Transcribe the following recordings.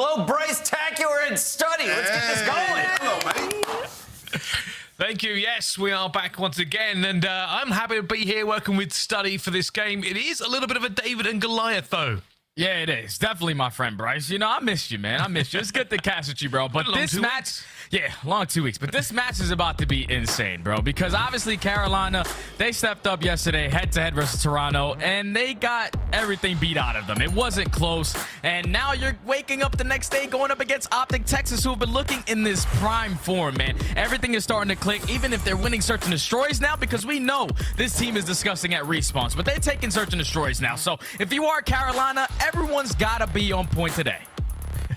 Hello, Bryce Tacular and Study. Let's get this going. Hello, mate. Thank you. Yes, we are back once again, and I'm happy to be here working with Study for this game. It is a little bit of a David and Goliath, though. Yeah, it is. Definitely, my friend Bryce. You know, I missed you, man. I missed you. It's good to catch with you, bro. But this match, yeah, long 2 weeks. But this match is about to be insane, bro. Because obviously Carolina, they stepped up yesterday head-to-head versus Toronto, and they got everything beat out of them. It wasn't close. And now you're waking up the next day going up against OpTic Texas, who have been looking in this prime form, man. Everything is starting to click, even if they're winning Search and Destroys now, because we know this team is disgusting at respawns. But they're taking Search and Destroys now. So if you are Carolina, everyone's got to be on point today.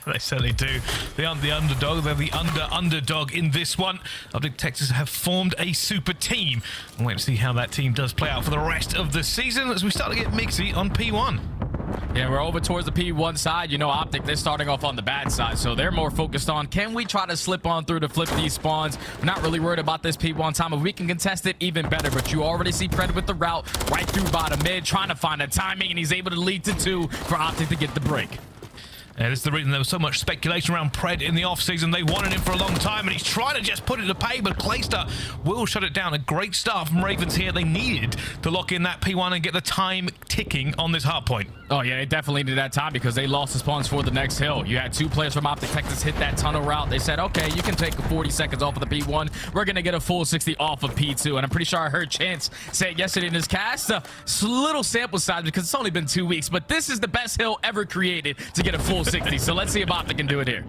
They certainly do. They aren't the underdog. They're the underdog in this one. OpTic Texas have formed a super team. We'll wait to see how that team does play out for the rest of the season as we start to get mixy on P1. Yeah, we're over towards the P1 side. You know, OpTic, they're starting off on the bad side, so they're more focused on, can we try to slip on through to flip these spawns? We're not really worried about this P1 time. If we can contest it, even better. But you already see Pred with the route right through bottom mid, trying to find a timing, and he's able to lead to 2 for OpTic to get the break. And it's the reason there was so much speculation around Pred in the off-season. They wanted him for a long time, and he's trying to just put it to pay, but Priestahh will shut it down. A great start from Ravens here. They needed to lock in that P1 and get the time ticking on this hard point. Oh, yeah, they definitely needed that time because they lost the spawns for the next hill. You had 2 players from OpTic Texas hit that tunnel route. They said, okay, you can take 40 seconds off of the P1. We're going to get a full 60 off of P2. And I'm pretty sure I heard Chance say it yesterday in his cast. A little sample size because it's only been 2 weeks, but this is the best hill ever created to get a full 60. So let's see if OpTic can do it here.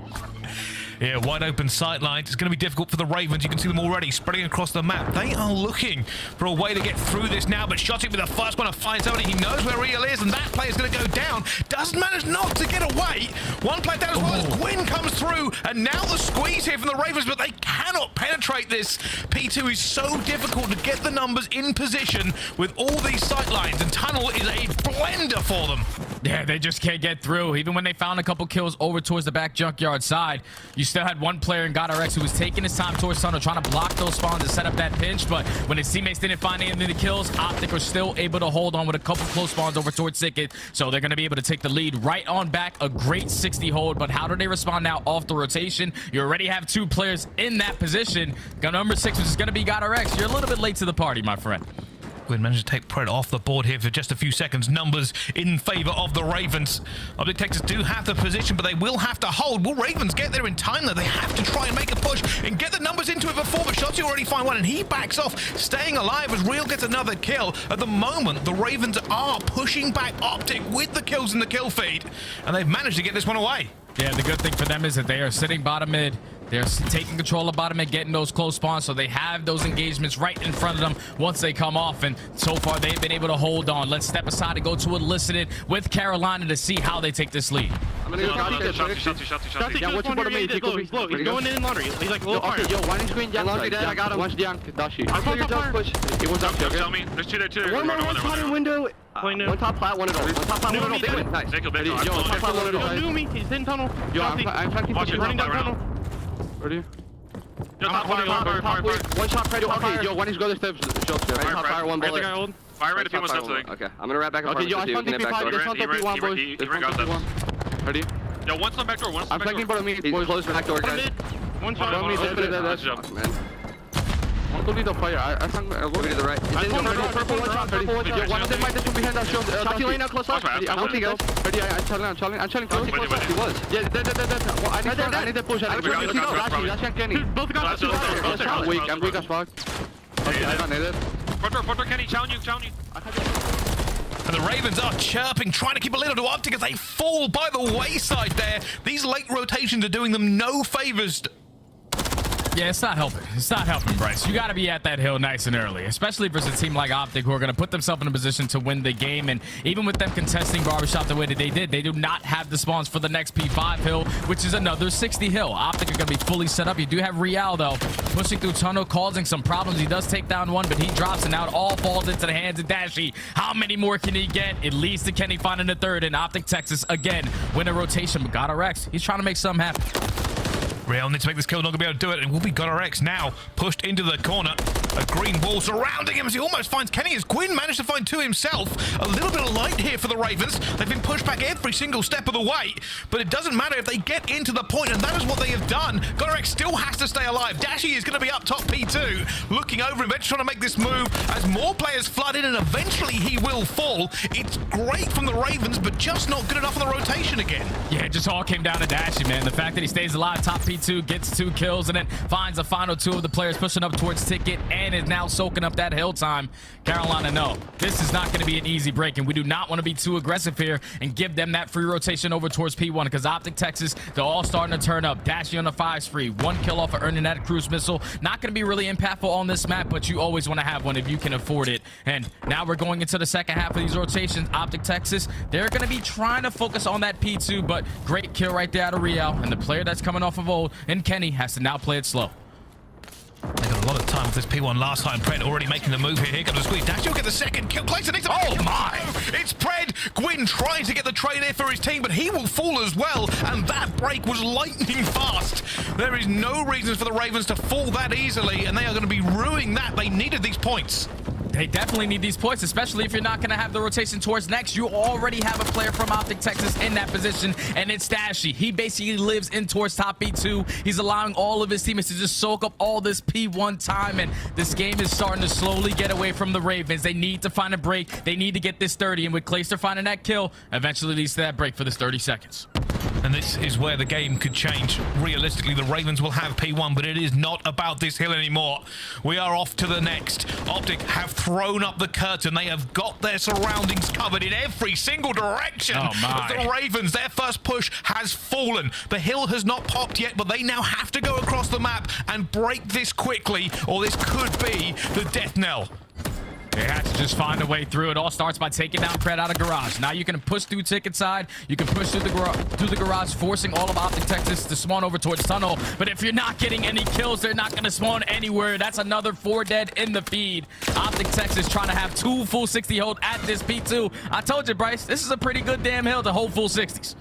Yeah, wide open sight lines. It's going to be difficult for the Ravens. You can see them already spreading across the map. They are looking for a way to get through this now, but Shotzzy with the first one to find somebody. He knows where Real is, and that player's going to go down. Doesn't manage not to get away. One player down as well as Gwyn comes through, and now the squeeze here from the Ravens, but they cannot penetrate this. P2 is so difficult to get the numbers in position with all these sight lines, and Tunnel is a blender for them. Yeah, they just can't get through. Even when they found a couple kills over towards the back junkyard side, you still had one player in GODRX who was taking his time towards Tunnel, trying to block those spawns and set up that pinch. But when his teammates didn't find any of the kills, OpTic were still able to hold on with a couple close spawns over towards Sicket. So they're going to be able to take the lead right on back. A great 60 hold. But how do they respond now off the rotation? You already have 2 players in that position. Gun number 6, which is going to be GODRX. You're a little bit late to the party, my friend. Gwyn managed to take Pred off the board here for just a few seconds. Numbers in favor of the Ravens. OpTic Texas do have the position, but they will have to hold. Will Ravens get there in time, though? They have to try and make a push and get the numbers into it before, but Shotzzy already find one, and he backs off, staying alive as Real gets another kill. At the moment, the Ravens are pushing back OpTic with the kills in the kill feed, and they've managed to get this one away. Yeah, the good thing for them is that they are sitting bottom mid. They're taking control of bottom mid, getting those close spawns, so they have those engagements right in front of them once they come off, and so far they've been able to hold on. Let's step aside and go to Elicited with Carolina to see how they take this lead. I'm gonna go Shotzzy. Yeah, what's your bottom mid? He's going in laundry. He's like, low fire. Yo, one is green, down. Laundry dead, I got him. One's down, Dashy. I'm on top push. He was up, tell me. There's 2 there. One top window. One top flat, one at all. One top flat, one at all. Nice. Yo, top flat, one at all. Snoopy, he's in tunnel. Yo, I'm trying to keep running down tunnel. Ready? Yo, top fire. One shot, Freddy, okay, yo, one is go to steps. Top fire, one bullet. Fire right if he wants something. Okay, I'm gonna wrap back up. Okay, yo, I found DP5, there's not DP1, boys. Ready? Yo, one's on back door, I'm flanking bottom me, boys, close back door, guys. One shot. One don't need the fire, I found, I'll go to the right. Purple, one shot, purple, one shot. One of them might just be behind that shield. Shotzzy lane now, close up. I'm okay, guys. Ready, I'm challenging close. He was. Yeah, dead. I need the push. I need to go. Dashy and Kenny. Both got I'm weak as fuck. Okay, I got nailed. Porter, Kenny, challenge you. And the Ravens are chirping, trying to keep a little to OpTic as they fall by the wayside there. These late rotations are doing them no favors. Yeah, it's not helping. It's not helping, Bryce. You got to be at that hill nice and early, especially versus a team like OpTic who are going to put themselves in a position to win the game. And even with them contesting Barbershop the way that they did, they do not have the spawns for the next P5 hill, which is another 60 hill. OpTic are going to be fully set up. You do have Real, though, pushing through tunnel, causing some problems. He does take down one, but he drops, and now it all falls into the hands of Dashy. How many more can he get? It leads to Kenny finding the third, and OpTic Texas, again, win a rotation. But GODRX, he's trying to make something happen. Real needs to make this kill, not going to be able to do it. And will be GODRX now pushed into the corner. A green wall surrounding him as he almost finds Kenny, as Gwyn managed to find two himself. A little bit of light here for the Ravens. They've been pushed back every single step of the way, but it doesn't matter if they get into the point, and that is what they have done. GODRX still has to stay alive. Dashy is going to be up top P2, looking over him, trying to make this move as more players flood in, and eventually he will fall. It's great from the Ravens, but just not good enough on the rotation again. Yeah, it just all came down to Dashy, man. The fact that he stays alive, top P2, gets 2 kills, and then finds the final 2 of the players pushing up towards Ticket, and is now soaking up that hill time. Carolina, no, this is not going to be an easy break, and we do not want to be too aggressive here and give them that free rotation over towards P1, because OpTic Texas, they're all starting to turn up. Dashy on the 5 spree, 1 kill off of earning that cruise missile. Not going to be really impactful on this map, but you always want to have one if you can afford it. And now we're going into the second half of these rotations. OpTic Texas, they're going to be trying to focus on that P2, but great kill right there out of Real, and the player that's coming off of old, and Kenny, has to now play it slow. They got a lot of time with this P1 last time. Pred already making the move here. Here comes the squeeze. Dashy will get the second kill. Clayton needs to oh my! It's Pred. Gwyn trying to get the trade here for his team, but he will fall as well. And that break was lightning fast. There is no reason for the Ravens to fall that easily, and they are going to be ruining that. They needed these points. They definitely need these points, especially if you're not going to have the rotation towards next. You already have a player from OpTic Texas in that position, and it's Dashy. He basically lives in towards top P2. He's allowing all of his teammates to just soak up all this P1 time, and this game is starting to slowly get away from the Ravens. They need to find a break. They need to get this 30, and with Clayster finding that kill, eventually leads to that break for this 30 seconds. And this is where the game could change. Realistically, the Ravens will have P1, but it is not about this hill anymore. We are off to the next. OpTic have thrown up the curtain. They have got their surroundings covered in every single direction. Oh my. But the Ravens, their first push has fallen. The hill has not popped yet, but they now have to go across the map and break this quickly, or this could be the death knell. They have to just find a way through. It all starts by taking down Pred out of garage. Now you can push through Ticket side. You can push through the garage, forcing all of OpTic Texas to spawn over towards tunnel. But if you're not getting any kills, they're not going to spawn anywhere. That's another 4 dead in the feed. OpTic Texas trying to have 2 full 60 hold at this P2. I told you, Bryce, this is a pretty good damn hill to hold full 60s.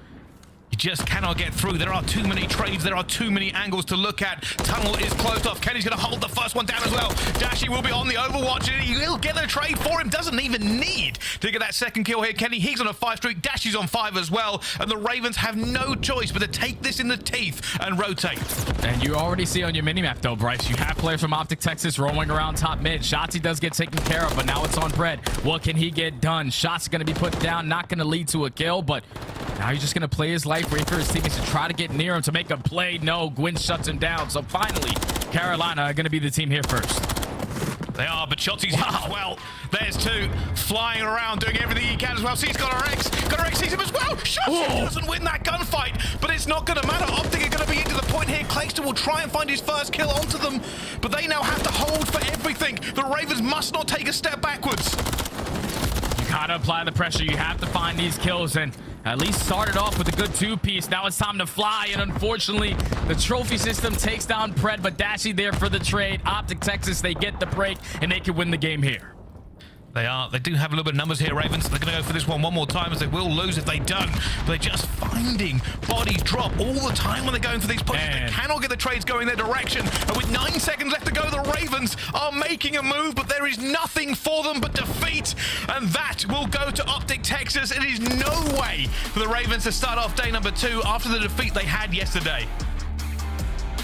You just cannot get through. There are too many trades. There are too many angles to look at. Tunnel is closed off. Kenny's going to hold the first one down as well. Dashy will be on the overwatch. He'll get the trade for him. Doesn't even need to get that second kill here. Kenny, he's on a 5 streak. Dashy's on 5 as well. And the Ravens have no choice but to take this in the teeth and rotate. And you already see on your minimap, though, Bryce, you have players from OpTic Texas rolling around top mid. Shotzzy does get taken care of, but now it's on Pred. What can he get done? Shots going to be put down. Not going to lead to a kill, but now he's just going to play his life, wait for his teammates to try to get near him to make a play. No, Gwyn shuts him down. So finally, Carolina are going to be the team here first. They are, but Shotzzy's here as well. There's 2 flying around, doing everything he can as well. Sees GODRX. GODRX sees him as well. Shotzzy doesn't win that gunfight, but it's not going to matter. OpTic are going to be into the point here. Clayster will try and find his first kill onto them, but they now have to hold for everything. The Ravens must not take a step backwards. You got to apply the pressure. You have to find these kills, and at least started off with a good 2-piece. Now it's time to fly, and unfortunately, the trophy system takes down Pred, but Dashy there for the trade. OpTic Texas, they get the break, and they can win the game here. They do have a little bit of numbers here, Ravens. They're going to go for this one more time, as they will lose if they don't. But they're just finding bodies drop all the time when they're going for these pushes. They cannot get the trades going their direction. And with 9 seconds left to go, the Ravens are making a move, but there is nothing for them but defeat. And that will go to OpTic Texas. It is no way for the Ravens to start off day number 2 after the defeat they had yesterday.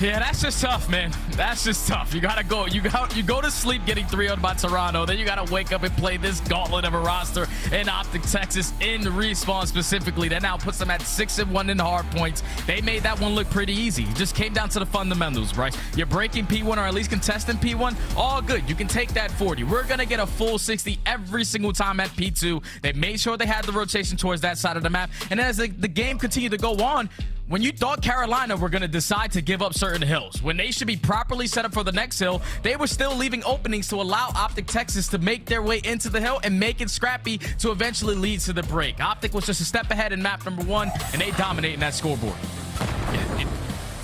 Yeah, that's just tough, man. That's just tough. You gotta go. You go to sleep getting 3-0 by Toronto. Then you gotta wake up and play this gauntlet of a roster in OpTic Texas in Respawn specifically. That now puts them at 6-1 in hard points. They made that one look pretty easy. It just came down to the fundamentals, Bryce. You're breaking P1 or at least contesting P1. All good. You can take that 40. We're gonna get a full 60 every single time at P2. They made sure they had the rotation towards that side of the map. And as the game continued to go on, when you thought Carolina were going to decide to give up certain hills, when they should be properly set up for the next hill, they were still leaving openings to allow OpTic Texas to make their way into the hill and make it scrappy to eventually lead to the break. OpTic was just a step ahead in map number 1, and they dominating that scoreboard.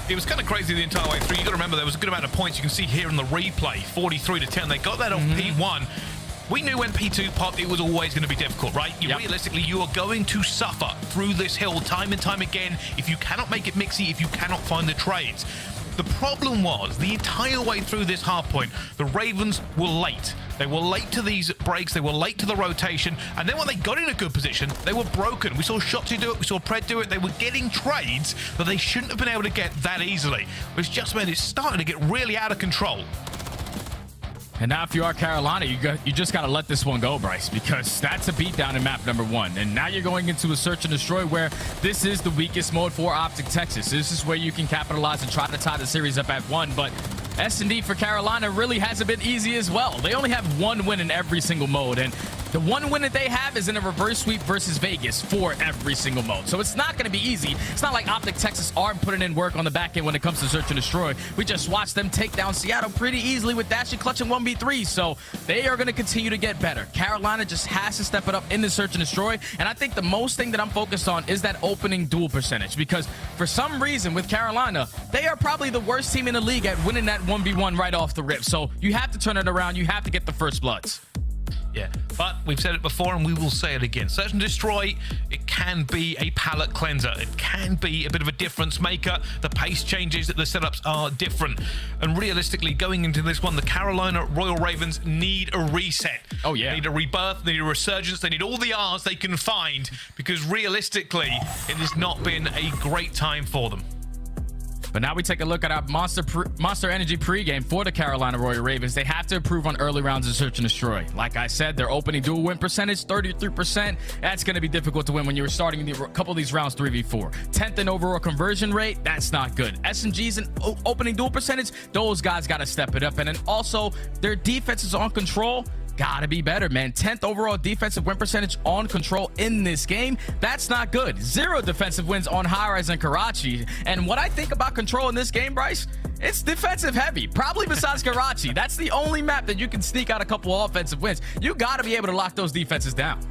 It was kind of crazy the entire way through. You got to remember there was a good amount of points you can see here in the replay, 43-10. They got that on P1. We knew when P2 popped, it was always going to be difficult, right? Realistically, you are going to suffer through this hill time and time again if you cannot make it mixy, if you cannot find the trades. The problem was, the entire way through this hard point, the Ravens were late. They were late to these breaks, they were late to the rotation, and then when they got in a good position, they were broken. We saw Shotzzy do it, we saw Pred do it. They were getting trades that they shouldn't have been able to get that easily, which just meant it's starting to get really out of control. And now if you are Carolina, you just got to let this one go, Bryce, because that's a beatdown in map number 1. And now you're going into a search and destroy where this is the weakest mode for OpTic Texas. This is where you can capitalize and try to tie the series up at 1. But S&D for Carolina really hasn't been easy as well. They only have 1 win in every single mode. And the 1 win that they have is in a reverse sweep versus Vegas for every single mode. So it's not going to be easy. It's not like OpTic Texas aren't putting in work on the back end when it comes to search and destroy. We just watched them take down Seattle pretty easily with Dashy clutching 1v3. So they are going to continue to get better. Carolina just has to step it up in the search and destroy. And I think the most thing that I'm focused on is that opening duel percentage, because for some reason with Carolina, they are probably the worst team in the league at winning that 1v1 right off the rip. So you have to turn it around. You have to get the first bloods. Yeah, but we've said it before and we will say it again. Search and destroy, it can be a palette cleanser. It can be a bit of a difference maker. The pace changes, the setups are different. And realistically, going into this one, the Carolina Royal Ravens need a reset. Oh, yeah. They need a rebirth, they need a resurgence, they need all the R's they can find, because realistically, it has not been a great time for them. But now we take a look at our Monster Energy pregame for the Carolina Royal Ravens. They have to improve on early rounds of search and destroy. Like I said, their opening duel win percentage, 33%. That's going to be difficult to win when you're starting a couple of these rounds 3v4. 10th in overall conversion rate, that's not good. SMGs and opening duel percentage, those guys got to step it up. And then also, their defense is on control. Gotta be better, man. 10th overall defensive win percentage on control in this game. That's not good. 0 defensive wins on High-Rise and Karachi. And what I think about control in this game, Bryce, it's defensive heavy. Probably besides Karachi. That's the only map that you can sneak out a couple offensive wins. You gotta be able to lock those defenses down.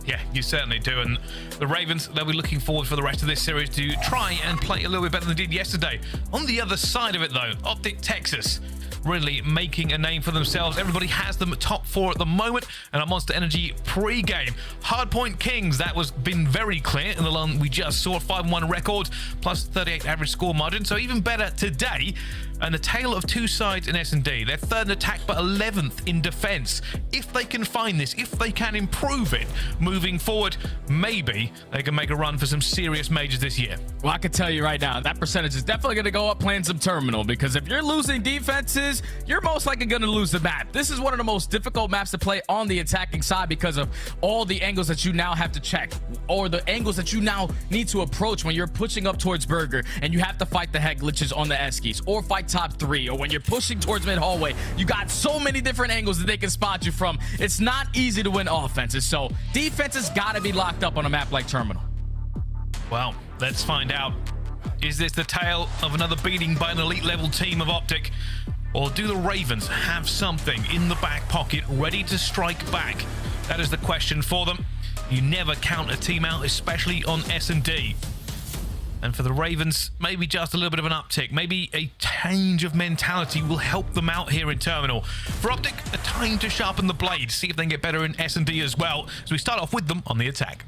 Yeah, you certainly do. And the Ravens, they'll be looking forward for the rest of this series to try and play a little bit better than they did yesterday. On the other side of it, though, OpTic Texas really making a name for themselves. Everybody has them top 4 at the moment, and our Monster Energy pre-game. Hardpoint Kings, that was been very clear in the one we just saw. 5-1 record, plus 38 average score margin, so even better today. And a tale of 2 sides in S&D. They're 3rd in attack, but 11th in defense. If they can find this, if they can improve it moving forward, maybe they can make a run for some serious majors this year. Well, I can tell you right now, that percentage is definitely going to go up playing some Terminal, because if you're losing defenses, you're most likely going to lose the map. This is one of the most difficult maps to play on the attacking side because of all the angles that you now have to check, or the angles that you now need to approach when you're pushing up towards Røkkr and you have to fight the head glitches on the Eskies, or fight top 3, or when you're pushing towards mid hallway. You got so many different angles that they can spot you from. It's not easy to win offenses, so defense has got to be locked up on a map like Terminal. Well, let's find out. Is this the tale of another beating by an elite level team of OpTic? Or do the Ravens have something in the back pocket ready to strike back? That is the question for them. You never count a team out, especially on S&D. And for the Ravens, maybe just a little bit of an uptick. Maybe a change of mentality will help them out here in Terminal. For OpTic, a time to sharpen the blade, see if they can get better in S&D as well. So we start off with them on the attack.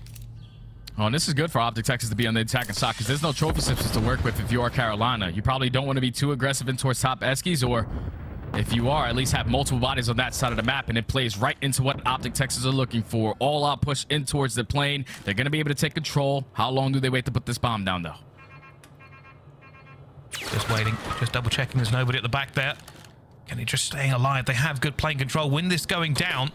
Oh, and this is good for OpTic Texas to be on the attacking side, because there's no trophy systems to work with if you are Carolina. You probably don't want to be too aggressive in towards top Eskies, or if you are, at least have multiple bodies on that side of the map, and it plays right into what OpTic Texas are looking for. All out push in towards the plane. They're going to be able to take control. How long do they wait to put this bomb down, though? Just waiting, just double checking there's nobody at the back there. Kenny just staying alive. They have good plane control. When this going down,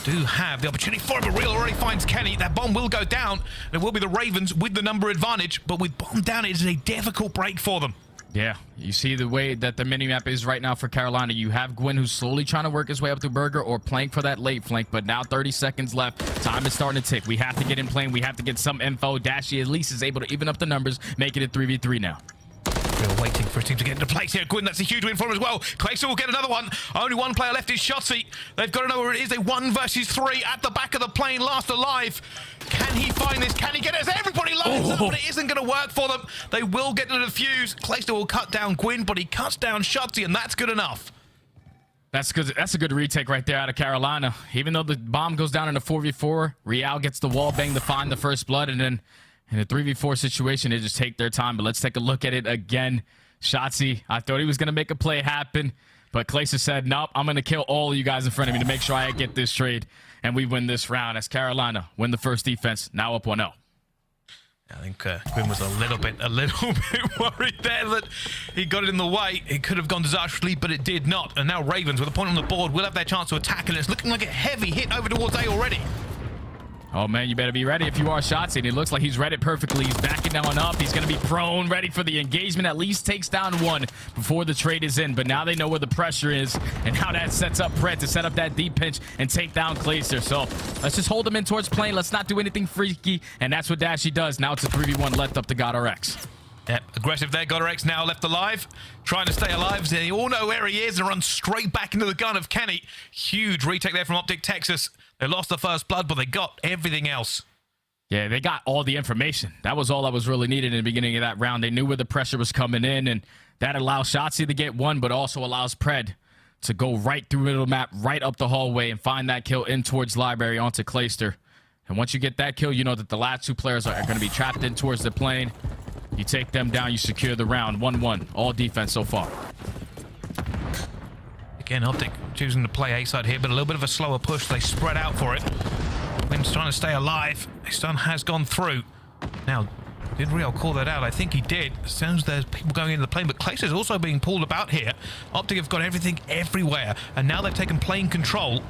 do have the opportunity for it, but Real already finds Kenny. That bomb will go down, and it will be the Ravens with the number advantage, but with bomb down, it is a difficult break for them. Yeah, you see the way that the minimap is right now for Carolina. You have Gwyn, who's slowly trying to work his way up to Røkkr or playing for that late flank, but now 30 seconds left. Time is starting to tick. We have to get in plane. We have to get some info. Dashy at least is able to even up the numbers, making it 3v3 now. We're waiting for his team to get into place here. Gwyn, that's a huge win for him as well. Clayster will get another one. Only one player left is Shotzzy. They've got to know where it is. A 1 versus 3 at the back of the plane, last alive. Can he find this? Can he get it? Everybody loves it, but it isn't going to work for them. They will get to the defuse. Clayster will cut down Gwyn, but he cuts down Shotzzy, and that's good enough. That's good. That's a good retake right there out of Carolina. Even though the bomb goes down in a 4v4, Real gets the wall bang to find the first blood, and then in a 3v4 situation, they just take their time. But let's take a look at it again. Shotzzy, I thought he was going to make a play happen, but Clayster said, nope, I'm going to kill all of you guys in front of me to make sure I get this trade, and we win this round as Carolina win the first defense, now up 1-0. I think Quinn was a little bit worried there that he got it in the way. It could have gone disastrously, but it did not. And now Ravens, with a point on the board, will have their chance to attack, and it's looking like a heavy hit over towards A already. Oh, man, you better be ready if you are Shotzzy. And it looks like he's read it perfectly. He's backing down up. He's going to be prone, ready for the engagement. At least takes down one before the trade is in. But now they know where the pressure is and how that sets up Pred to set up that deep pinch and take down Clayster. So let's just hold him in towards plane. Let's not do anything freaky. And that's what Dashy does. Now it's a 3v1 left up to GODRX. Yep, aggressive there. GODRX now left alive, trying to stay alive. They all know where he is and run straight back into the gun of Kenny. Huge retake there from OpTic Texas. They lost the first blood, but they got everything else. Yeah, they got all the information. That was all that was really needed in the beginning of that round. They knew where the pressure was coming in, and that allows Shotzzy to get one, but also allows Pred to go right through the middle map, right up the hallway, and find that kill in towards Library onto Clayster. And once you get that kill, you know that the last two players are going to be trapped in towards the plane. You take them down, you secure the round. 1-1. All defense so far. Again, OpTic choosing to play A side here, but a little bit of a slower push. They spread out for it. Quinn's trying to stay alive. His stun has gone through. Now, did Real call that out? I think he did. Sounds there's people going into the plane, but Clayster's also being pulled about here. OpTic have got everything everywhere, and now they've taken plane control.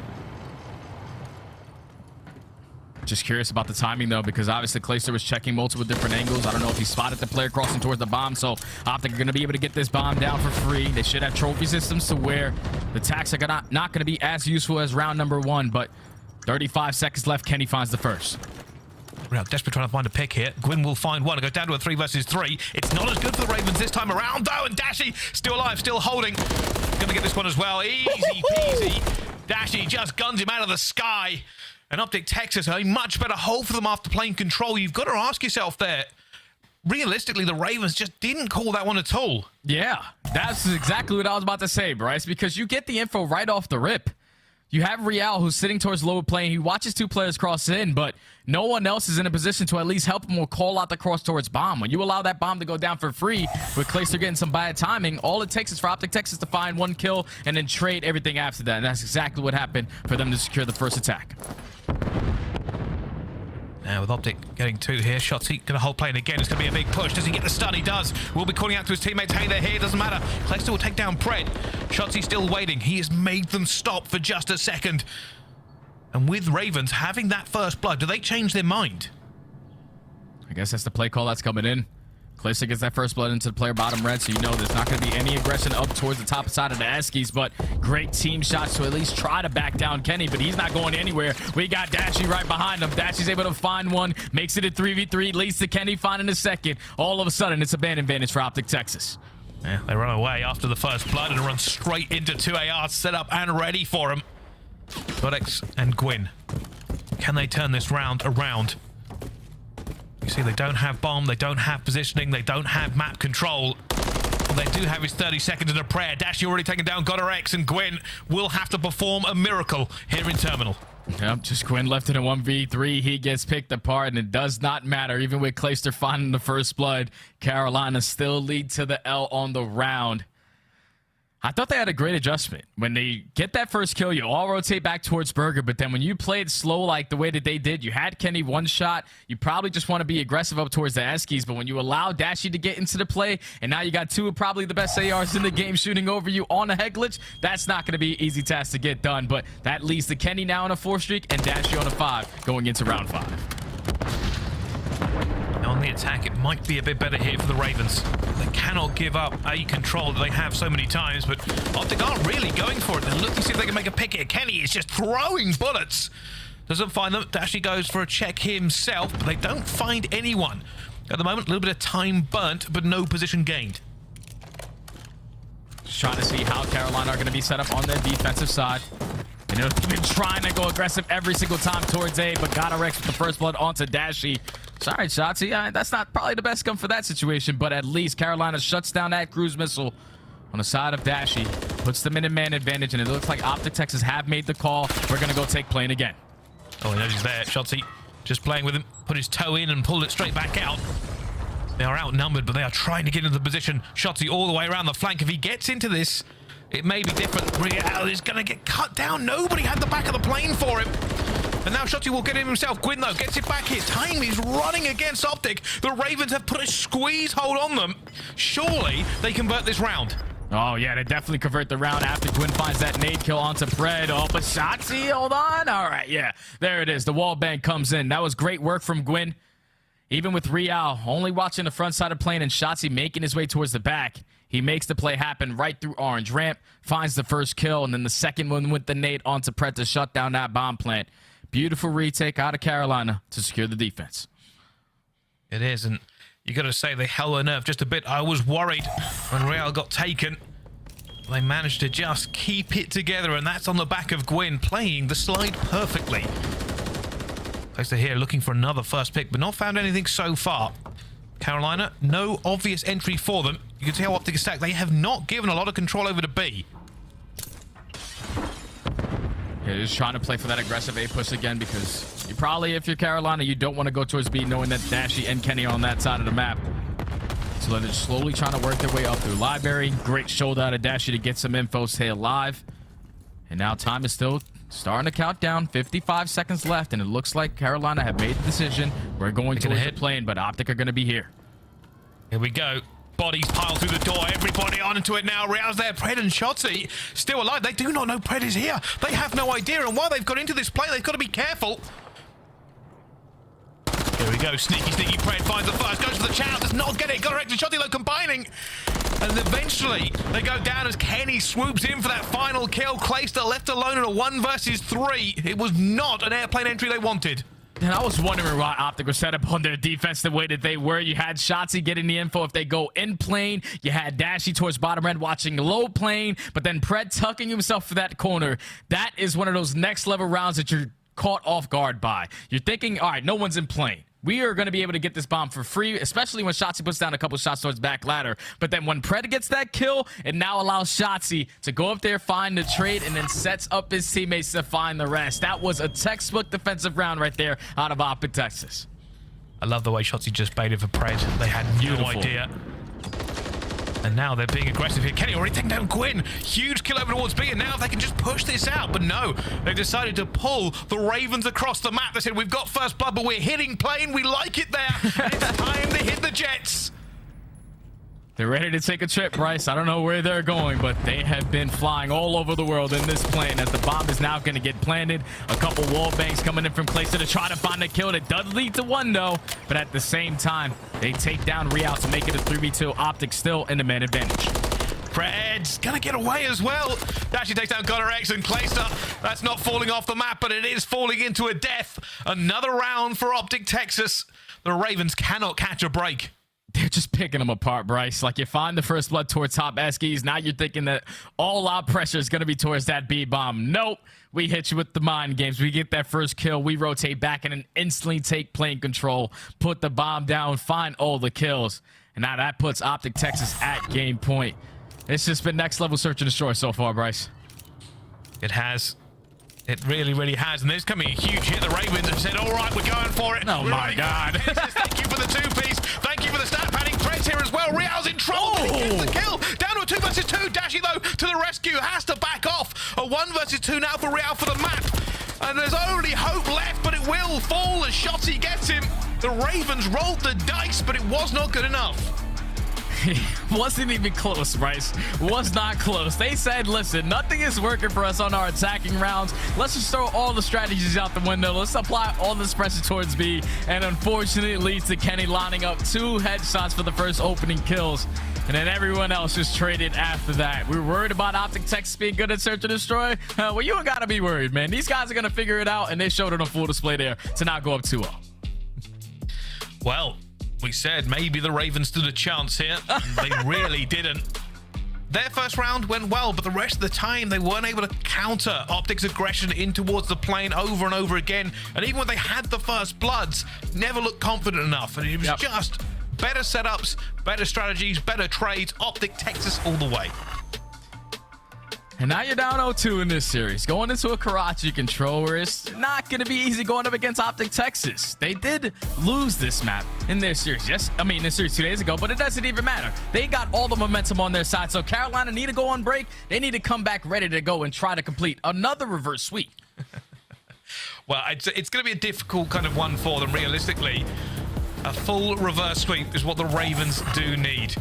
Just curious about the timing, though, because obviously Clayster was checking multiple different angles. I don't know if he spotted the player crossing towards the bomb, so OpTic are going to be able to get this bomb down for free. They should have trophy systems to where the attacks are not going to be as useful as round number one, but 35 seconds left. Kenny finds the first. Real desperate trying to find a pick here. Gwyn will find one. It goes down to a 3 versus 3. It's not as good for the Ravens this time around, though, and Dashy still alive, still holding. Going to get this one as well. Easy peasy. Dashy just guns him out of the sky. And OpTic Texas, a much better hold for them after plane control. You've got to ask yourself there, realistically, the Ravens just didn't call that one at all. Yeah, that's exactly what I was about to say, Bryce, because you get the info right off the rip. You have Real, who's sitting towards lower plane. He watches two players cross in, but no one else is in a position to at least help him or call out the cross towards bomb. When you allow that bomb to go down for free, with Clayster getting some bad timing, all it takes is for OpTic Texas to find one kill and then trade everything after that. And that's exactly what happened for them to secure the first attack. Now with OpTic getting 2 here, Shotzzy going to hold plane again. It's going to be a big push. Does he get the stun? He does. Will be calling out to his teammates. Hey, they're here. Doesn't matter. Clayster will take down Pred. Shotzzy still waiting. He has made them stop for just a second. And with Ravens having that first blood, do they change their mind? I guess that's the play call that's coming in. Clayster gets that first blood into the player bottom red, so you know there's not going to be any aggression up towards the top side of the Eskies, but great team shots to at least try to back down Kenny, but he's not going anywhere. We got Dashy right behind him. Dashy's able to find one, makes it a 3v3, leads to Kenny finding a second. All of a sudden, it's a ban advantage for OpTic Texas. Yeah, they run away after the first blood and run straight into 2 ARs set up and ready for him. GODRX and Gwyn. Can they turn this round around? You see, they don't have bomb, they don't have positioning, they don't have map control. All they do have is 30 seconds in a prayer. Dashy already taken down GODRX, and Gwyn will have to perform a miracle here in Terminal. Yep, just Gwyn left in a 1v3. He gets picked apart, and it does not matter. Even with Clayster finding the first blood, Carolina still lead to the L on the round. I thought they had a great adjustment. When they get that first kill, you all rotate back towards Røkkr, but then when you play it slow like the way that they did, you had Kenny one shot, you probably just want to be aggressive up towards the Eskies, but when you allow Dashy to get into the play, and now you got 2 of probably the best ARs in the game shooting over you on a head glitch, that's not going to be an easy task to get done, but that leads to Kenny now on a 4 streak and Dashy on a 5 going into round 5. On the attack, it might be a bit better here for the Ravens. They cannot give up A control that they have so many times, but OpTic aren't really going for it. They're looking to see if they can make a pick here. Kenny is just throwing bullets. Doesn't find them. Dashy goes for a check himself, but they don't find anyone. At the moment, a little bit of time burnt, but no position gained. Just trying to see how Carolina are going to be set up on their defensive side. You know, they've been trying to go aggressive every single time towards A, but GODRX with the first blood onto Dashy. Sorry, Shotzzy. That's not probably the best gun for that situation, but at least Carolina shuts down that cruise missile on the side of Dashy. puts them in a man advantage, and it looks like OpTic Texas have made the call. We're going to go take plane again. Oh, he knows he's there. Shotzzy just playing with him, put his toe in and pulled it straight back out. They are outnumbered, but they are trying to get into the position. Shotzzy all the way around the flank. If he gets into this, it may be different. Real is going to get cut down. Nobody had the back of the plane for him. And now Shotzzy will get in himself. Gwyn, though, gets it back here. Time is running against OpTic. The Ravens have put a squeeze hold on them. Surely they convert this round. Oh, yeah, they definitely convert the round after Gwyn finds that nade kill onto Pred. Oh, but Shotzzy, hold on. All right, yeah, there it is. The wall bang comes in. That was great work from Gwyn. Even with Real only watching the front side of plane and Shotzzy making his way towards the back, he makes the play happen right through orange ramp, finds the first kill, and then the second one with the nade onto Pred to shut down that bomb plant. Beautiful retake out of Carolina to secure the defense. It is, and you got to say they held their nerve just a bit. I was worried when Real got taken. They managed to just keep it together, and that's on the back of Gwyn playing the slide perfectly. Priestahh here looking for another first pick, but not found anything so far. Carolina, no obvious entry for them. You can see how OpTic is stacked. They have not given a lot of control over to B. Yeah, just trying to play for that aggressive A push again, because you probably, if you're Carolina, you don't want to go towards B knowing that Dashy and Kenny are on that side of the map. So they're just slowly trying to work their way up through library. Great shoulder out of Dashy to get some info, stay alive. And now time is still starting to count down. 55 seconds left, and it looks like Carolina have made the decision. We're going towards the plane, but OpTic are going to be here. Here we go. Bodies piled through the door. Everybody onto it now. Real's there. Pred and Shotzzy still alive. They do not know Pred is here. They have no idea. And while they've got into this play, they've got to be careful. Here we go. Sneaky Pred finds the first. Goes for the channel. Does not get it. GODRX and Shotzzy though combining. And eventually they go down as Kenny swoops in for that final kill. Priestahh left alone in a 1 versus 3. It was not an airplane entry they wanted. And I was wondering why OpTic was set up on their defense the way that they were. You had Shotzzy getting the info if they go in plane. You had Dashy towards bottom red watching low plane. But then Pred tucking himself for that corner. That is one of those next level rounds that you're caught off guard by. You're thinking, all right, no one's in plane. We are going to be able to get this bomb for free, especially when Shotzzy puts down a couple shots towards back ladder. But then when Pred gets that kill, it now allows Shotzzy to go up there, find the trade, and then sets up his teammates to find the rest. That was a textbook defensive round right there out of OpTic Texas. I love the way Shotzzy just baited for Pred. They had no idea. And now they're being aggressive here. Kenny already taking down Gwyn. Huge kill over towards B, and now if they can just push this out. But no, they've decided to pull the Ravens across the map. They said, we've got first blood, but we're hitting plane. We like it there. And it's time to hit the Jets. They're ready to take a trip, Bryce. I don't know where they're going, but they have been flying all over the world in this plane as the bomb is now going to get planted. A couple wall bangs coming in from Priestahh to try to find a kill. That does lead to one, though. But at the same time, they take down Real to make it a 3v2. OpTic still in the man advantage. Pred's gonna get away as well. Dashy takes down GODRX and Priestahh. That's not falling off the map, but it is falling into a death. Another round for OpTic Texas. The Ravens cannot catch a break. They're just picking them apart, Bryce. Like, you find the first blood towards top Skyz. Now you're thinking that all out pressure is going to be towards that B bomb. Nope. We hit you with the mind games. We get that first kill. We rotate back and then instantly take plane control. Put the bomb down. Find all the kills. And now that puts OpTic Texas at game point. It's just been next level search and destroy so far, Bryce. It has. It really, really has. And there's coming a huge hit. The Ravens have said, all right, we're going for it. Oh, my God. Thank you for the 2-piece. Thank you for the stat padding. Pred's here as well. Real's in trouble. He gets the kill. Down to a 2 versus 2. Dashy, though, to the rescue. Has to back off. A 1 versus 2 now for Real for the map. And there's only hope left, but it will fall as Shotzzy gets him. The Ravens rolled the dice, but it was not good enough. Wasn't even close, Bryce. Was not close. They said, listen, nothing is working for us on our attacking rounds. Let's just throw all the strategies out the window. Let's apply all this pressure towards B. And unfortunately, it leads to Kenny lining up 2 headshots for the first opening kills. And then everyone else just traded after that. We were worried about OpTic Texas being good at search and destroy. Well, you ain't got to be worried, man. These guys are going to figure it out, and they showed it on full display there to now go up 2-0. Well, we said maybe the Ravens stood a chance here. They really didn't. Their first round went well, but the rest of the time they weren't able to counter OpTic's aggression in towards the plane over and over again. And even when they had the first bloods, never looked confident enough. And it was just better setups, better strategies, better trades. OpTic Texas all the way. And now you're down 0-2 in this series. Going into a Karachi controller is not going to be easy going up against OpTic Texas. They did lose this map in their series. Yes, I mean, this series 2 days ago, but it doesn't even matter. They got all the momentum on their side. So Carolina need to go on break. They need to come back ready to go and try to complete another reverse sweep. Well, it's going to be a difficult kind of one for them, realistically. A full reverse sweep is what the Ravens do need.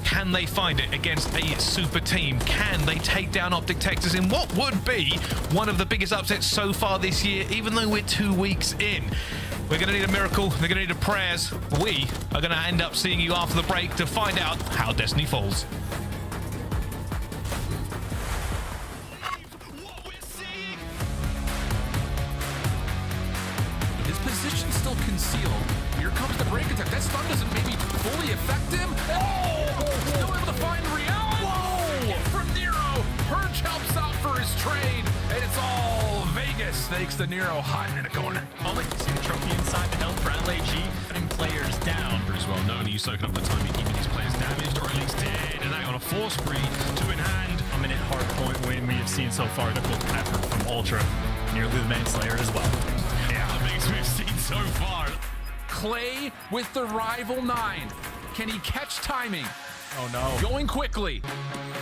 Can they find it against a super team? Can they take down OpTic Texas in what would be one of the biggest upsets so far this year, even though we're 2 weeks in? We're going to need a miracle. They're going to need a prayers. We are going to end up seeing you after the break to find out how Destiny falls. His position's still concealed. Here comes the break attack. That stun doesn't maybe fully affect him. Oh! Still able to find Real. Whoa! From Nero. Purge helps out for his trade. And it's all Vegas. Thanks to Nero hiding in a corner. Only see the trophy inside the hill for LAG, putting players down. As well known, he's soaking up the time and keeping these players damaged, or at least dead. And that on a force spree, 2 in hand. A minute hard point win we have seen so far. The quick effort from Ultra, nearly the Manslayer as well. Yeah, the biggest we've seen so far. Clay with the rival 9. Can he catch timing? Oh no. Going quickly.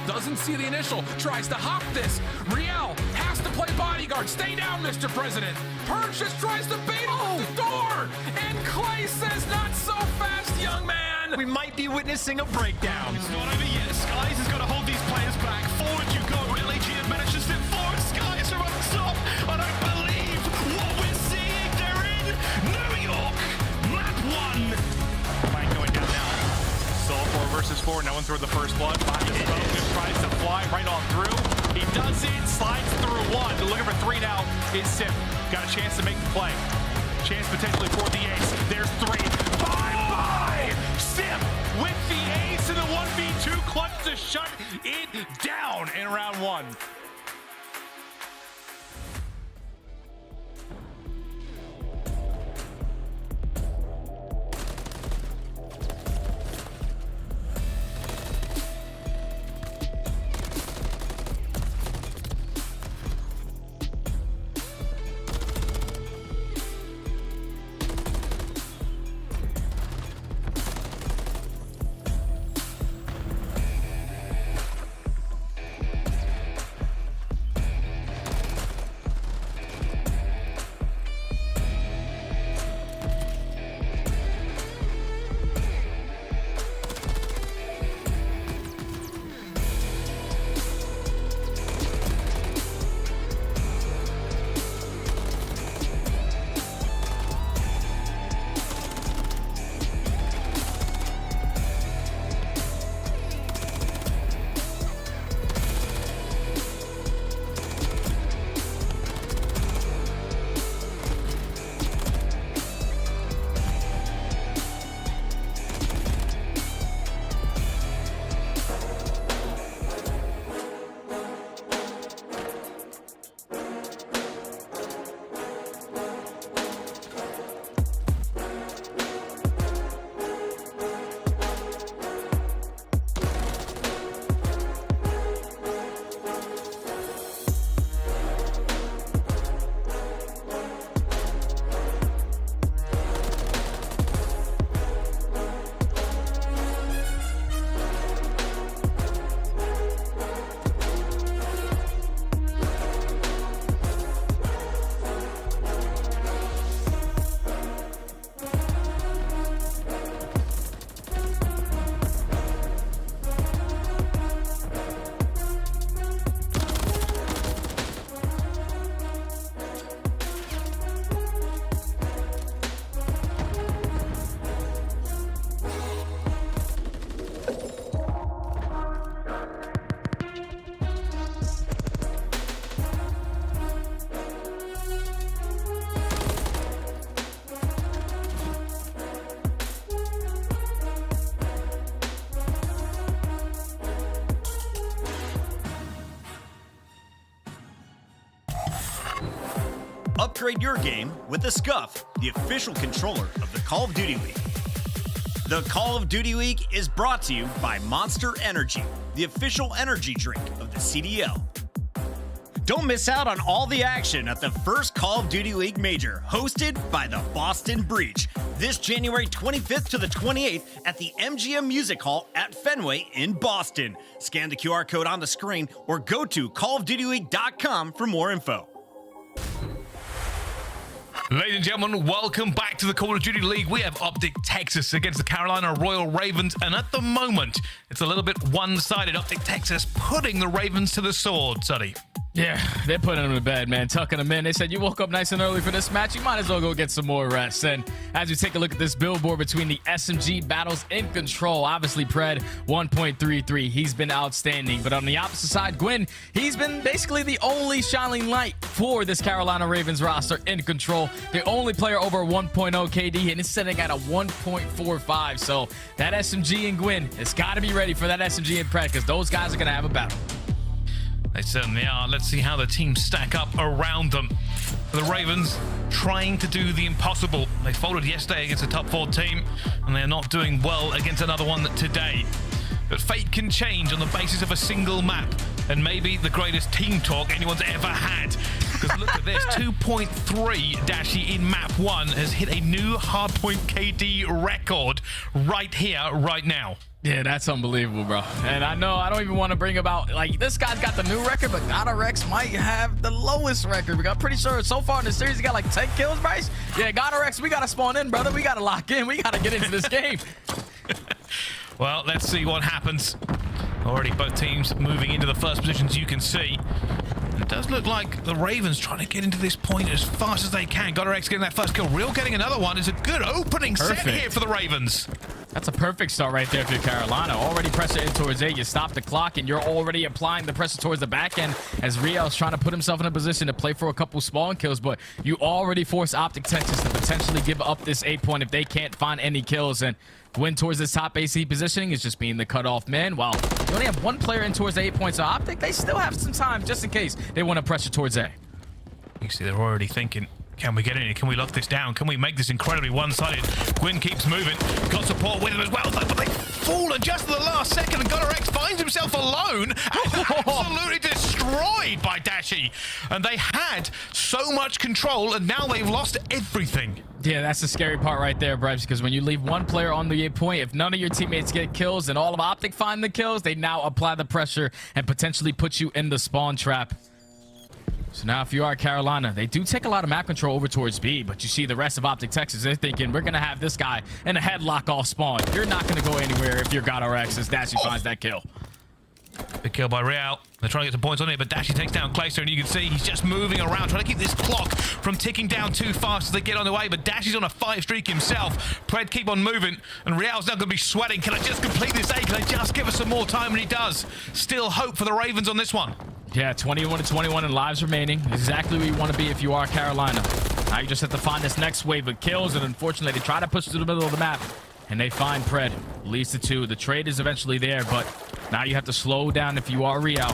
Doesn't see the initial. Tries to hop this. Riel has to play bodyguard. Stay down, Mr. President. Purge just tries to bait off the door. And Clay says, not so fast, young man. We might be witnessing a breakdown. It's not over yet. Skyz has got to hold these players back. Forward you go. LAG have managed to step forward. Skyz are up top. I don't believe what we're seeing. They're in New York. Map 1. Mike going down now. Solo 4 versus 4. No one threw the first blood. Finds the smoke. Just tries to fly right on through. He does it. Slides through 1. Looking for 3 now is Simp. Got a chance to make the play. Chance potentially for the ace. There's 3. Bye-bye! Simp with the ace and the 1v2 clutch to shut it down in round 1. Upgrade your game with the Scuff, the official controller of the Call of Duty Week. The Call of Duty Week is brought to you by Monster Energy, the official energy drink of the CDL. Don't miss out on all the action at the first Call of Duty League Major, hosted by the Boston Breach, this January 25th to the 28th at the MGM Music Hall at Fenway in Boston. Scan the QR code on the screen or go to callofdutyleague.com for more info. Ladies and gentlemen, welcome back to the Call of Duty League. We have OpTic Texas against the Carolina Royal Ravens, and at the moment, it's a little bit one-sided. OpTic Texas putting the Ravens to the sword, Sonny. Yeah, they're putting them to bed, man, tucking them in. They said, you woke up nice and early for this match, you might as well go get some more rest. And as we take a look at this billboard between the SMG battles in control, obviously Pred 1.33, he's been outstanding. But on the opposite side, Gwyn, he's been basically the only shining light for this Carolina Ravens roster in control. The only player over 1.0 KD, and it's sitting at a 1.45. So that SMG and Gwyn has got to be ready for that SMG and Pred, because those guys are going to have a battle. They certainly are. Let's see how the teams stack up around them. The Ravens trying to do the impossible. They folded yesterday against a top 4 team, and they're not doing well against another one today. But fate can change on the basis of a single map, and maybe the greatest team talk anyone's ever had. Because look at this, 2.3 Dashy in map 1 has hit a new hardpoint KD record right here, right now. Yeah, that's unbelievable, bro. And I know I don't even want to bring about, like, this guy's got the new record, but GODRX might have the lowest record. I'm pretty sure so far in the series he got like 10 kills, Bryce. Yeah, GODRX, we got to spawn in, brother. We got to lock in. We got to get into this game. Well, let's see what happens. Already both teams moving into the first positions, you can see. It does look like the Ravens trying to get into this point as fast as they can. GODRX getting that first kill. Real getting another one. Is a good opening set here for the Ravens. That's a perfect start right there for Carolina. Already pressure in towards A. You stop the clock, and you're already applying the pressure towards the back end as Riel's trying to put himself in a position to play for a couple spawn kills, but you already force OpTic Texas to potentially give up this A point if they can't find any kills, and win towards this top AC positioning is just being the cutoff man. Well, you only have one player in towards the 8 points, so OpTic, they still have some time just in case they want to pressure towards A. You see, they're already thinking, can we get in here? Can we lock this down? Can we make this incredibly one-sided? Gwyn keeps moving. Got support with him as well, but they've fallen just at the last second, and GODRX finds himself alone and absolutely destroyed by Dashy. And they had so much control, and now they've lost everything. Yeah, that's the scary part right there, Bryce, because when you leave one player on the 8 point, if none of your teammates get kills and all of OpTic find the kills, they now apply the pressure and potentially put you in the spawn trap. So now if you are Carolina, they do take a lot of map control over towards B, but you see the rest of OpTic Texas, they're thinking, we're going to have this guy in a headlock off spawn. You're not going to go anywhere if you're GODRX as Dashy finds that kill. Big kill by Real. They're trying to get some points on it, but Dashy takes down Clayster, and you can see he's just moving around, trying to keep this clock from ticking down too fast as they get on the way, but Dashy's on a 5 streak himself. Pred keep on moving, and Real's now going to be sweating. Can I just complete this A? Can I just give us some more time? And he does. Still hope for the Ravens on this one. Yeah, 21-21 and lives remaining. Exactly where you want to be if you are Carolina. Now you just have to find this next wave of kills, and unfortunately they try to push to the middle of the map, and they find Pred. Leads to 2. The trade is eventually there, but now you have to slow down if you are Real.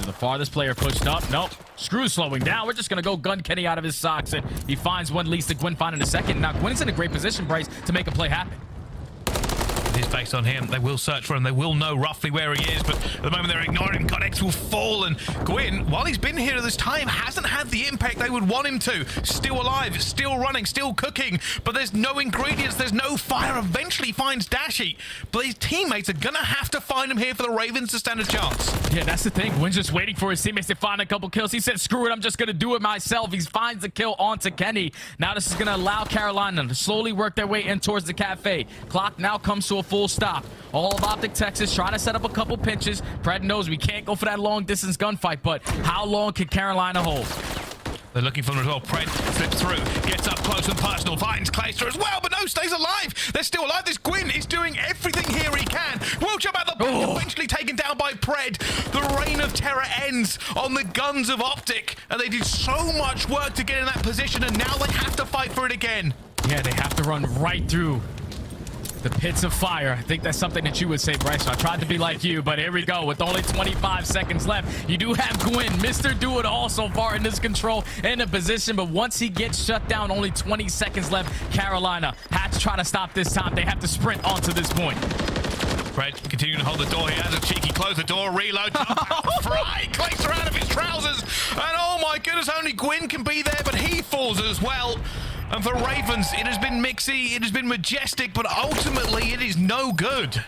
The farthest player pushed up. Nope. Screw slowing down. We're just going to go gun Kenny out of his socks, and he finds one, leads to Gwyn finding a second. Now Gwyn's in a great position, Bryce, to make a play happen. His face on him. They will search for him. They will know roughly where he is, but at the moment they're ignoring him. GODRX will fall, and Gwyn, while he's been here at this time, hasn't had the impact they would want him to. Still alive, still running, still cooking, but there's no ingredients, there's no fire. Eventually finds Dashy, but his teammates are gonna have to find him here for the Ravens to stand a chance. Yeah, that's the thing. Gwyn's just waiting for his teammates to find a couple kills. He said, screw it, I'm just gonna do it myself. He finds the kill onto Kenny. Now this is gonna allow Carolina to slowly work their way in towards the cafe. Clock now comes to a full stop. All of OpTic Texas trying to set up a couple pinches. Pred knows we can't go for that long distance gunfight, but how long can Carolina hold? They're looking for him as well. Pred slips through, gets up close and personal, finds Clayster as well, but no, stays alive. They're still alive. This Gwyn is doing everything here he can. Will jump out the back, eventually taken down by Pred. The reign of terror ends on the guns of OpTic, and they did so much work to get in that position, and now they have to fight for it again. Yeah, they have to run right through the pits of fire. I think that's something that you would say, Bryce. So I tried to be like you, but here we go. With only 25 seconds left, you do have Gwyn, Mr. Do-It-All so far in this control in a position, but once he gets shut down, only 20 seconds left. Carolina had to try to stop this time. They have to sprint onto this point. Fred continuing to hold the door. He has a cheeky close the door, reload. Fry clicks her out of his trousers. And oh my goodness, only Gwyn can be there, but he falls as well. And for Ravens, it has been mixy, it has been majestic, but ultimately it is no good.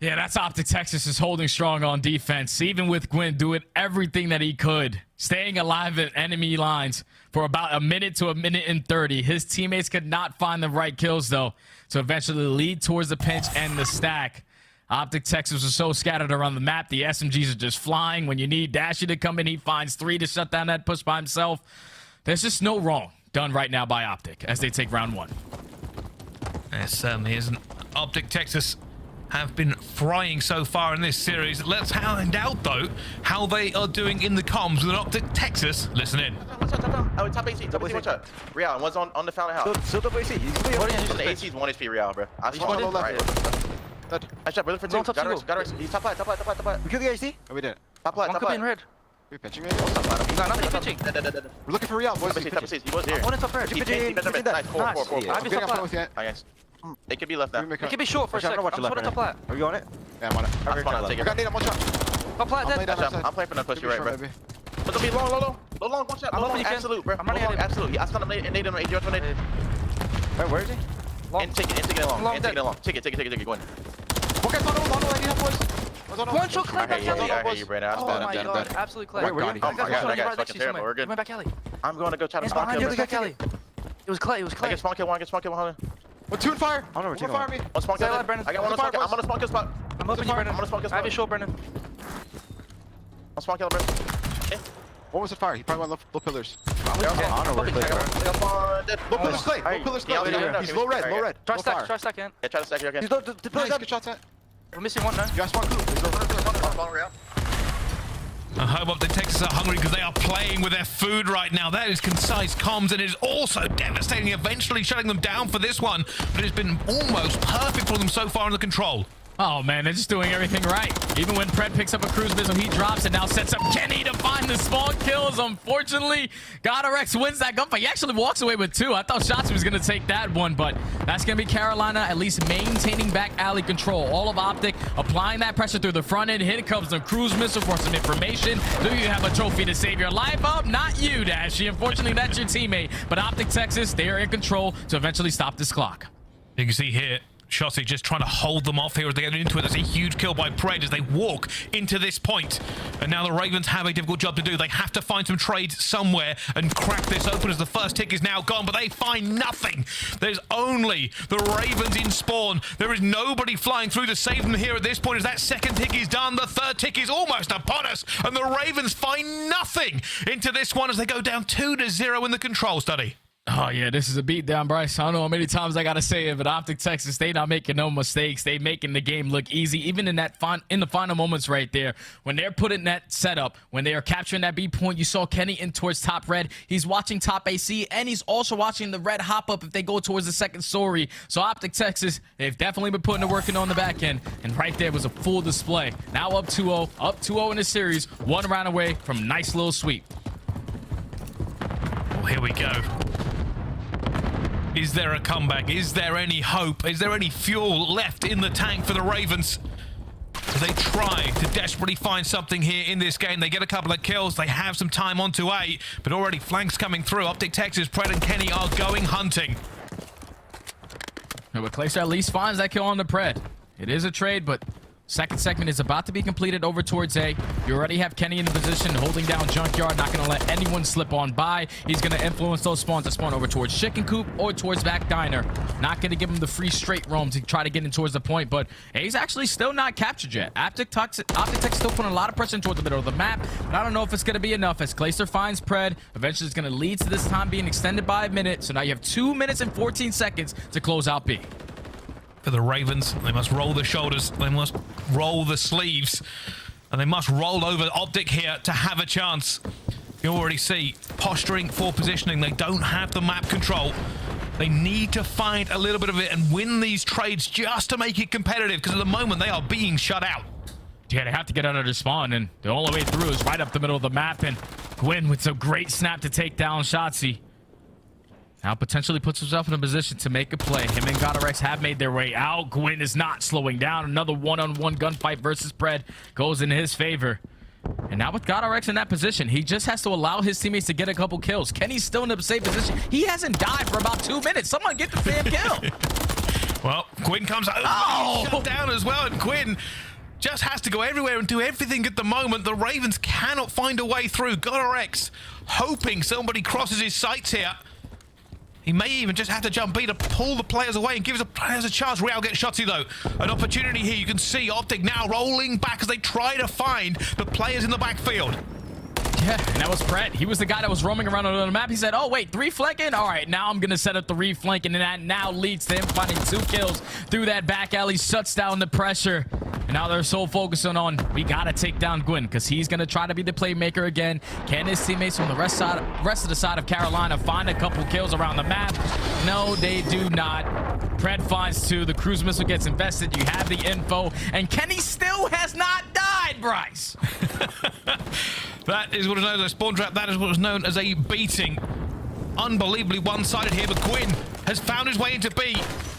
Yeah, that's OpTic Texas is holding strong on defense, even with Gwyn doing everything that he could, staying alive at enemy lines for about a minute to a minute and 30. His teammates could not find the right kills, though, to eventually lead towards the pinch and the stack. OpTic Texas was so scattered around the map. The SMGs are just flying. When you need Dashy to come in, he finds 3 to shut down that push by himself. There's just no wrong done right now by OpTic as they take round 1. There certainly isn't. OpTic Texas have been frying so far in this series. Let's find out, though, how they are doing in the comms with an OpTic Texas. Listen in. Oh, top AC. Top AC. Watch out. Real, one's on the fountain house. So top AC. He's On the AC's 1 HP Real, bro. I saw him right. I shot brother for 2. GODRX. He's top light. We killed the AC? Oh, we did. Top light. in red. We're pitching right now. He's not pitching. We're looking for Real, boys. He was here. One in top red. He's nice. 4. Nice. It could be left now. It could be short for a second. I'm on top left. Are you on it? Yeah, I'm on it. I got need. I'm one shot. Top left dead. I'm playing for that push you right, bro. But don't be long, one shot. Long, absolute, bro. I'm running at him. Absolute. I saw him nade him. Where is he? And take it along. Take it. Go in. Okay, one shot clear back alley. I hear you, Brandon. Oh my god, absolutely clear. Where are you? I got fucking terrible. We're good. Went back alley. I'm going to go try to spawn kill. It was clear. I get spawn kill one. What, 2 in fire? I don't know where to fire me. One spawn kill. I got one spawn kill. I'm on a spawn kill spot. I'm up in you, Brennan. I'm on a spawn kill spot. I have your short, Brennan. One spawn kill, bro. What was the fire? He probably went low pillars. I got one. Low pillars clay. Low pillars clay. He's low red. Try stack, in. Yeah, try to stack you again. He's low. The pillars Nice. good shots at. We're missing one now. You guys want clue? I hope OpTic Texas are hungry because they are playing with their food right now. That is concise comms, and it is also devastating, eventually shutting them down for this one. But it's been almost perfect for them so far in the control. Oh, man, they're just doing everything right. Even when Pred picks up a cruise missile, he drops it. Now sets up Kenny to find the small kills. Unfortunately, GODRX wins that gunfight. He actually walks away with 2. I thought Shotzzy was going to take that one, but that's going to be Carolina at least maintaining back alley control. All of OpTic applying that pressure through the front end. Here comes the cruise missile for some information. Do you have a trophy to save your life up? Not you, Dashy. Unfortunately, that's your teammate. But OpTic Texas, they are in control to eventually stop this clock. You can see here, Shotzzy just trying to hold them off here as they get into it. There's a huge kill by Pred as they walk into this point. And now the Ravens have a difficult job to do. They have to find some trades somewhere and crack this open as the first tick is now gone, but they find nothing. There's only the Ravens in spawn. There is nobody flying through to save them here at this point as that second tick is done. The third tick is almost upon us, and the Ravens find nothing into this one as they go down 2-0 in the control study. Oh, yeah, this is a beatdown, Bryce. I don't know how many times I got to say it, but OpTic Texas, they not making no mistakes. They making the game look easy, even in that in the final moments right there. When they're putting that setup, when they are capturing that B point, you saw Kenny in towards top red. He's watching top AC, and he's also watching the red hop up if they go towards the second story. So OpTic Texas, they've definitely been putting the work in on the back end, and right there was a full display. Now up 2-0 in the series, 1 round away from a nice little sweep. Oh, here we go. Is there a comeback? Is there any hope? Is there any fuel left in the tank for the Ravens? So they try to desperately find something here in this game. They get a couple of kills. They have some time onto A, but already flanks coming through. OpTic Texas, Pred and Kenny are going hunting. But Clayster at least finds that kill on the Pred. It is a trade, but second segment is about to be completed over towards A. You already have Kenny in the position, holding down Junkyard, not going to let anyone slip on by. He's going to influence those spawns to spawn over towards Chicken Coop or towards back Diner. Not going to give him the free straight roam to try to get in towards the point, but A's actually still not captured yet. OpTic Texas still putting a lot of pressure towards the middle of the map, but I don't know if it's going to be enough as Clayster finds Pred. Eventually, it's going to lead to this time being extended by a minute, so now you have 2 minutes and 14 seconds to close out B. For the Ravens, they must roll the shoulders, they must roll the sleeves, and they must roll over OpTic here to have a chance. You already see posturing for positioning. They don't have the map control. They need to find a little bit of it and win these trades just to make it competitive, because at the moment they are being shut out. Yeah, they have to get out of their spawn, and the only way through is right up the middle of the map, and Gwyn with some great snap to take down Shotzzy. Now potentially puts himself in a position to make a play. Him and GODRX have made their way out. Gwyn is not slowing down. Another one-on-one gunfight versus Pred goes in his favor. And now with GODRX in that position, he just has to allow his teammates to get a couple kills. Kenny's still in the same position. He hasn't died for about 2 minutes. Someone get the damn kill. Well, Gwyn comes out. Oh! Shut down as well, and Gwyn just has to go everywhere and do everything at the moment. The Ravens cannot find a way through. GODRX hoping somebody crosses his sights here. He may even just have to jump B to pull the players away and give the players a chance. Real gets Shotzzy though. An opportunity here. You can see OpTic now rolling back as they try to find the players in the backfield. Yeah, and that was Pred. He was the guy that was roaming around on the map. He said, oh, wait, 3 flanking? All right, now I'm going to set up the reflanking, and that now leads to him finding 2 kills through that back alley, shuts down the pressure. And now they're so focusing on, we got to take down Gwyn because he's going to try to be the playmaker again. Can his teammates from the rest of the side of Carolina find a couple kills around the map? No, they do not. Pred finds 2. The cruise missile gets invested. You have the info. And Kenny still has not died, Bryce. That is what is known as a spawn trap. That is what is known as a beating. Unbelievably one-sided here, but Gwyn has found his way into B.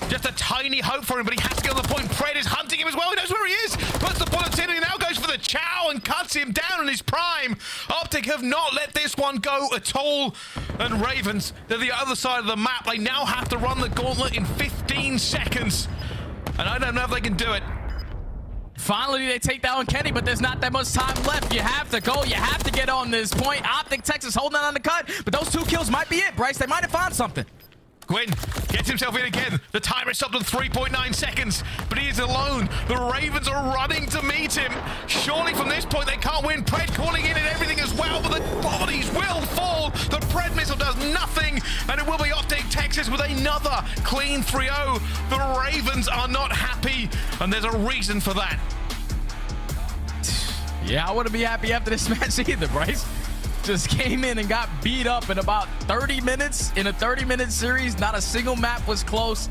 Just a tiny hope for him, but he has to get on the point. Pred is hunting him as well. He knows where he is. Puts the bullet in and he now goes for the chow and cuts him down in his prime. OpTic have not let this one go at all. And Ravens, they're the other side of the map. They now have to run the gauntlet in 15 seconds. And I don't know if they can do it. Finally, they take down Kenny, but there's not that much time left. You have to go. You have to get on this point. OpTic Texas holding on the cut, but those 2 kills might be it, Bryce. They might have found something. Gwyn gets himself in again. The timer is stopped on 3.9 seconds, but he is alone. The Ravens are running to meet him. Surely from this point they can't win. Pred calling in and everything as well, but the bodies will fall. The Pred missile does nothing, and it will be OpTic Texas with another clean 3-0. The Ravens are not happy, and there's a reason for that. Yeah, I wouldn't be happy after this match either, Bryce. Just came in and got beat up in about 30 minutes in a 30-minute series. Not a single map was close.